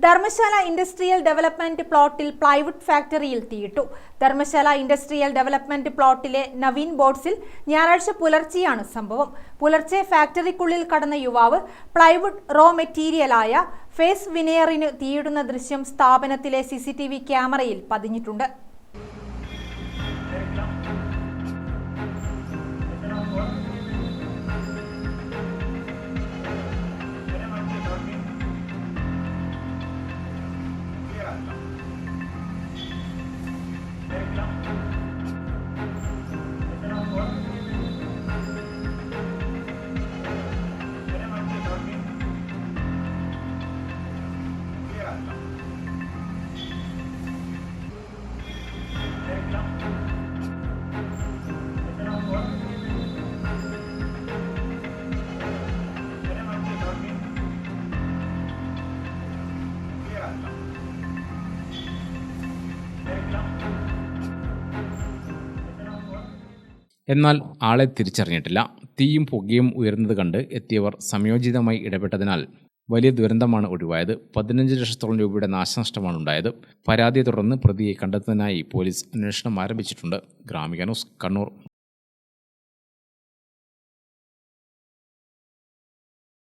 Dharamshala industrial development പ്ലോട്ടിൽ plywood ഫാക്ടറിയിൽ തീയിട്ടു. Dharamshala industrial development പ്ലോട്ടിലെ Naveen ബോട്ട്സിൽ ഞായറാഴ്ച പുലർച്ചെയാണ് സംഭവം. പുലർച്ചെ ഫാക്ടറിക്കുള്ളിൽ കടന്ന യുവാവ് പ്ലൈവുഡ് റോ മെറ്റീരിയലായ ഫേസ് വിനയറിന് തീയിടുന്ന ദൃശ്യം സ്ഥാപനത്തിലെ CCTV ക്യാമറയിൽ പതിഞ്ഞിട്ടുണ്ട്. എന്നാൽ ആളെ തിരിച്ചറിഞ്ഞിട്ടില്ല. തീയും പുകയും ഉയർന്നത് കണ്ട് എത്തിയവർ സംയോജിതമായി ഇടപെട്ടതിനാൽ വലിയ ദുരന്തമാണ് ഒഴിവായത്. 15 ലക്ഷത്തോളം രൂപയുടെ നാശനഷ്ടമാണ് ഉണ്ടായത്. പരാതിയെ തുടർന്ന് പ്രതിയെ കണ്ടെത്തുന്നതിനായി പോലീസ് അന്വേഷണം ആരംഭിച്ചിട്ടുണ്ട്. ഗ്രാമിക ന്യൂസ്, കണ്ണൂർ.